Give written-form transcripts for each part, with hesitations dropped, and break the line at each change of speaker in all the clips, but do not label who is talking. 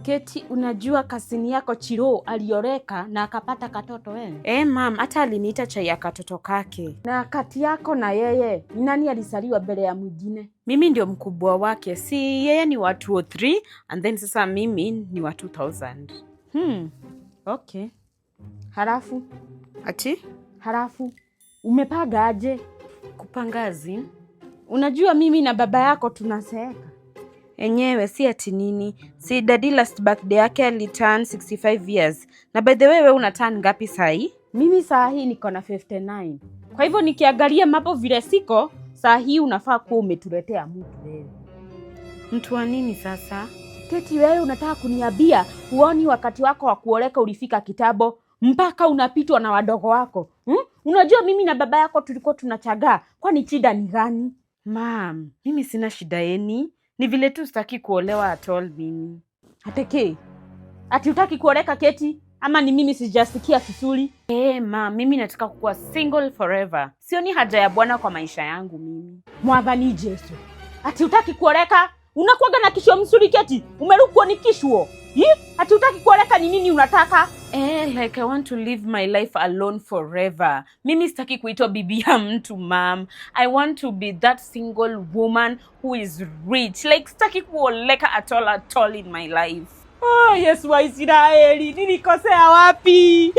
Keti, unajua kasini yako Chiro alioreka na akapata katoto wewe? Ma'am, hata aliniita chai ya katoto kake. Na kati yako na yeye, ni nani alisaliwa mbele ya mwingine? Mimi ndio mkubwa wake. Si yeye ni wa 203 and then sasa mimi ni wa 2000. Okay. Halafu? Ati? Halafu, umepanga aje? Kupangazi? Unajua mimi na baba yako tunaseeka. Enyewe si ati nini. Si daddy last birthday yake aliturn 65 years. Na by the way wewe una turn ngapi sahi? Mimi saa hii niko na 59. Kwa hivyo nikiangalia mambo vile siko, saa hii unafaa kuwa umetuletea mtu wewe. Mtu wa nini sasa? Keti, wewe unataka kuniambia huoni wakati wako wa kuoleka ulifika kitabo mpaka unapitwa na wadogo wako? Unajua mimi na baba yako tulikuwa tunachagaa. Kwani shida ni gani? Ma'am, mimi sina shida yeni. Ni vile tu sitaki kuolewa at all mimi. Ateke, ati utaki kuoleka Keti? Ama ni mimi sijasikia vizuri? Ma'am, mimi nataka kuwa single forever. Sioni haja ya bwana kwa maisha yangu mimi. Mwathani Yesu. Ati utaki kuoleka? Unakuwaga na kisho msuri Keti? Umerukwa ni kishuo? Ati utaki kuoleka ni nini unataka? Like I want to live my life alone forever. Mimi sitaki kuitwa bibi ya mtu, ma'am. I want to be that single woman who is rich. Like sitaki kuoleka at all in my life. Oh, Yesu wa Israeli, nilikosea wapi?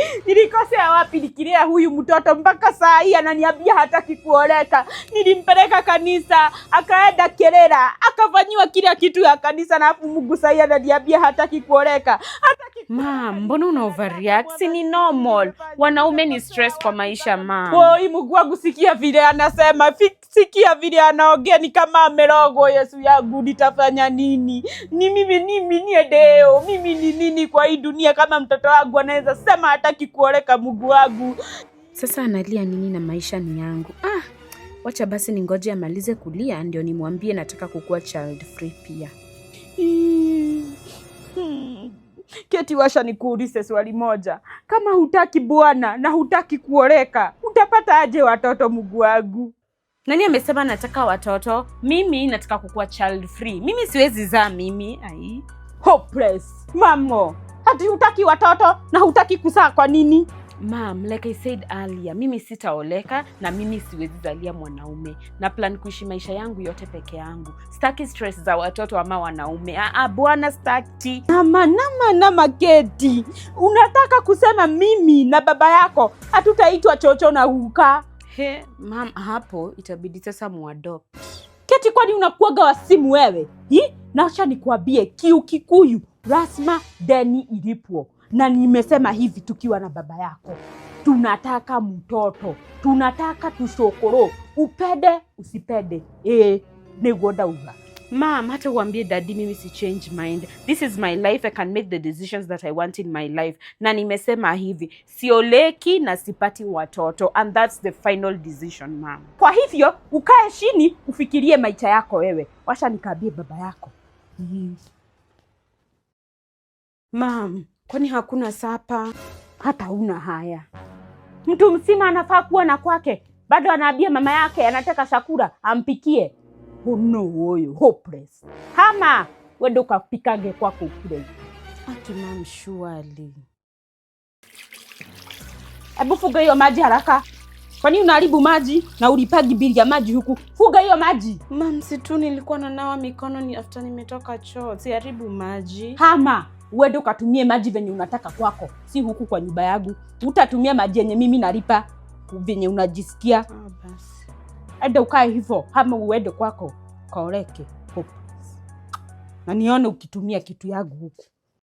Nikilea huyu mtoto mpaka saa hii ananiambia hataki kuoleka. Nilimpeleka kanisa, akaenda Kerera, akafanyiwa kila kitu ya kanisa na afu Mungu saa hii ananiambia hataki kuoleka. Ma'am, mbona una overreact? Si ni normal. Wanaume ni stress kwa maisha, ma'am. Oi, Mungu wangu, sikia vile anasema, sikia vile anaongea ni kama amerogo. Yesu yangu, nitafanya nini? Ni mimi niendeo. Mimi ni nini kwa hii dunia kama mtoto wangu anaweza sema hataki kuoleka? Mungu wangu. Sasa analia nini na maisha ni yangu? Wacha basi ningoje amalize kulia ndio nimwambie nataka kukua child free pia. Keti, washa nikuulize swali moja. Kama hutaki bwana na hutaki kuoleka, utapata aje watoto, Mungu wangu? Nani amesema nataka watoto? Mimi nataka kukua child free. Mimi siwezi zaa mimi. Hopeless. Mamo, hati hutaki watoto na hutaki kuzaa kwa nini? Ma'am, like I said earlier, mimi sitaoleka na mimi siwezi zalia mwanaume. Na plan kuishi maisha yangu yote peke yangu. Sitaki stress za watoto ama wanaume. Bwana sitaki. Nama Keti. Unataka kusema mimi na baba yako hatutaitwa chocho na huka? Ma'am, hapo itabidi sasa muadopt. Keti, kwani unakuaga wasimu wewe? Naosha nikuambie Kikuyu rasma deni ilipo. Na nimesema hivi tukiwa na baba yako. Tunataka mtoto. Tunataka tushokoro. Upede, usipede. Negoda uga. Ma'am, hata uambie daddy mimi si change mind. This is my life. I can make the decisions that I want in my life. Na nimesema hivi. Sioleki na sipati watoto. And that's the final decision, ma'am. Kwa hivyo, ukae chini ufikirie maisha yako wewe. Washa nikaambie baba yako. Ma'am, kwani hakuna sapa? Hata una haya. Mtu msima anafaa kuwa na kwake. Bado anaambia mama yake anataka chakula ampikie. Oyo, hopeless. Hama, wende ukapikage kwako kule. Ati ma'am, surely. Ebu fuga hiyo maji haraka. Kwani unaharibu maji na ulipagi bili ya maji huku? Fuga hiyo maji. Ma'am, si tu nilikuwa nanawa mikono ni after nimetoka choo. Siharibu maji. Hama, uende ukatumie maji venye unataka kwako. Si huku kwa nyumba yangu. Utatumia maji yenye mimi nalipa venye unajisikia. Basi. Ende ukae hivyo. Hama uende kwako. Kaoleke. Na nione ukitumia kitu yangu huku.